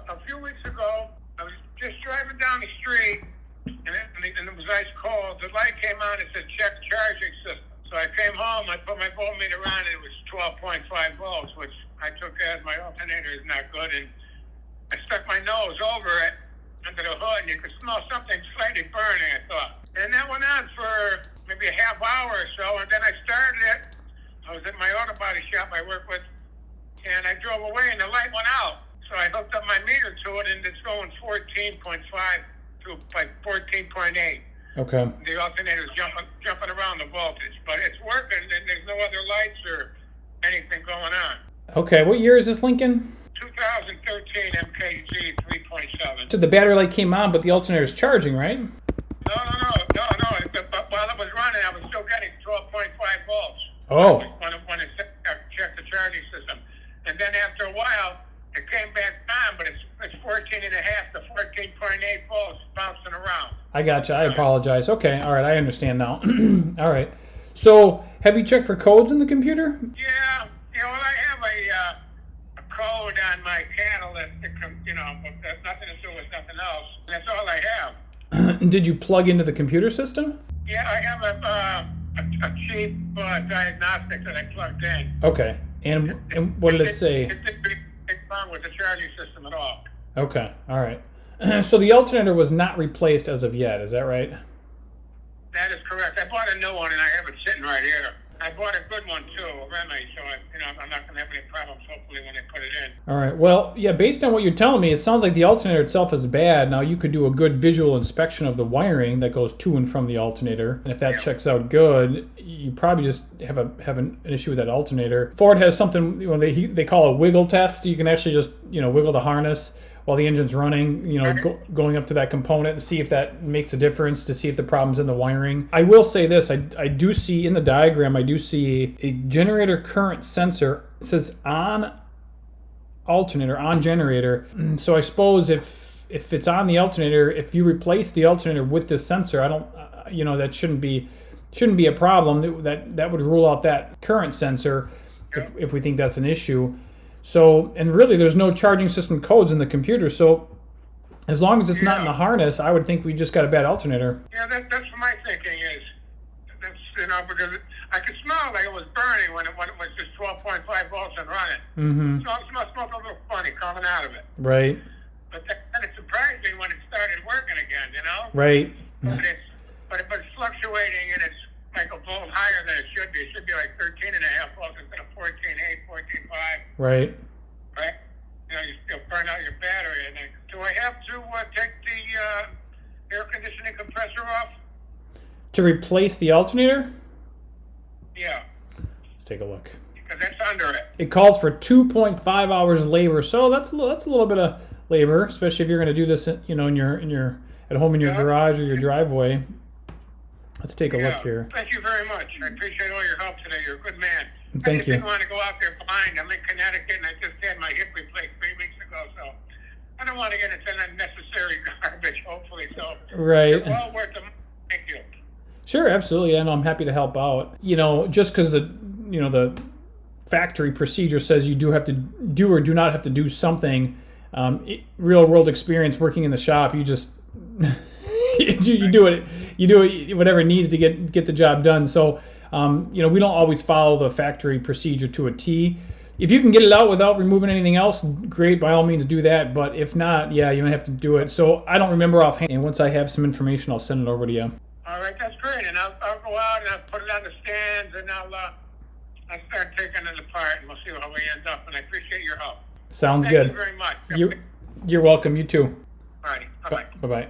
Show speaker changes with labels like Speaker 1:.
Speaker 1: a few weeks ago, I was just driving down the street, and it was ice cold. The light came on. It said check charging system. So I came home. I put my voltmeter on. And it was 12.5 volts, which I took as my alternator is not good. And I stuck my nose over it under the hood, and you could smell something slightly burning, I thought. And that went on for maybe a half hour or so, and then I started it. I was at my auto body shop I work with, and I drove away, and the light went out. So I hooked up my meter to it, and it's going 14.5 to like 14.8.
Speaker 2: Okay.
Speaker 1: The alternator's jumping around the voltage, but it's working, and there's no other lights or anything going on.
Speaker 2: Okay, what year is this, Lincoln?
Speaker 1: 2013 MKZ 3.7.
Speaker 2: So the battery light came on, but the alternator is charging, right?
Speaker 1: No. While it was running, I was still getting 12.5 volts.
Speaker 2: Oh.
Speaker 1: When it checked the charging system. And then after a while, it came back on, but it's 14.5 to 14.8 volts bouncing around.
Speaker 2: I gotcha. I apologize. Okay. All right. I understand now. All right. So have you checked for codes in the computer?
Speaker 1: Yeah. Well, I have a code on my catalyst, but that's nothing to do with nothing else. That's all I have.
Speaker 2: Did you plug into the computer system?
Speaker 1: Yeah, I have a cheap diagnostic that I plugged in.
Speaker 2: Okay. And what did it say?
Speaker 1: It didn't really take wrong with the charging system at all.
Speaker 2: Okay. All right. So the alternator was not replaced as of yet. Is that right?
Speaker 1: That is correct. I bought a new one, and I have it sitting right here. I bought a good one too, a Remy, so I'm not going to have any problems, hopefully, when I put it in.
Speaker 2: All right. Well, yeah, based on what you're telling me, it sounds like the alternator itself is bad. Now, you could do a good visual inspection of the wiring that goes to and from the alternator. And if that checks out good, you probably just have an issue with that alternator. Ford has something they call a wiggle test. You can actually just wiggle the harness while the engine's running, going up to that component and see if that makes a difference, to see if the problem's in the wiring. I will say this, I do see in the diagram, I do see a generator current sensor. It says on alternator, on generator. So I suppose if it's on the alternator, if you replace the alternator with this sensor, I don't, that shouldn't be a problem. That would rule out that current sensor if we think that's an issue. So, and really there's no charging system codes in the computer, so as long as it's not in the harness, I would think we just got a bad alternator.
Speaker 1: Yeah, that's what my thinking is. That's, because I could smell like it was burning when it was just 12.5 volts and running.
Speaker 2: Mm-hmm.
Speaker 1: So it smelled a little funny coming out of it.
Speaker 2: Right.
Speaker 1: But then it surprised me when it started working again,
Speaker 2: Right.
Speaker 1: But it's fluctuating, and it's like a volt higher than it should be. It should be like 13.5 volts instead of 14.8, 14.5.
Speaker 2: Right.
Speaker 1: Right? You'll burn out your battery. And do I have to take the air conditioning compressor off?
Speaker 2: To replace the alternator?
Speaker 1: Yeah.
Speaker 2: Let's take a look.
Speaker 1: Because that's under it.
Speaker 2: It calls for 2.5 hours labor, so that's a little bit of labor, especially if you're going to do this, in your at home in your garage or your driveway. Let's take a look here.
Speaker 1: Thank you very much. I appreciate all your help today. You're a good man.
Speaker 2: Thank you.
Speaker 1: I didn't want to go out there blind. I'm in Connecticut, and I just had my hip replaced 3 weeks ago, so I don't want to get into unnecessary garbage, hopefully. So
Speaker 2: right.
Speaker 1: It's well worth the money. Thank you.
Speaker 2: Sure, absolutely. And I'm happy to help out. Just because the factory procedure says you do have to do or do not have to do something, real world experience working in the shop, you just you do it whatever needs to get the job done. So we don't always follow the factory procedure to a T. If you can get it out without removing anything else, great, by all means do that. But if not, you don't have to do it. So I don't remember offhand. And once I have some information, I'll send it over to you.
Speaker 1: All right, that's great. And I'll go out and I'll put it on the stands, and I'll start taking it apart, and we'll see how we end up. And I appreciate your help.
Speaker 2: Sounds good.
Speaker 1: Thank you very much.
Speaker 2: You're welcome. You too.
Speaker 1: All righty. Bye-bye.
Speaker 2: Bye-bye.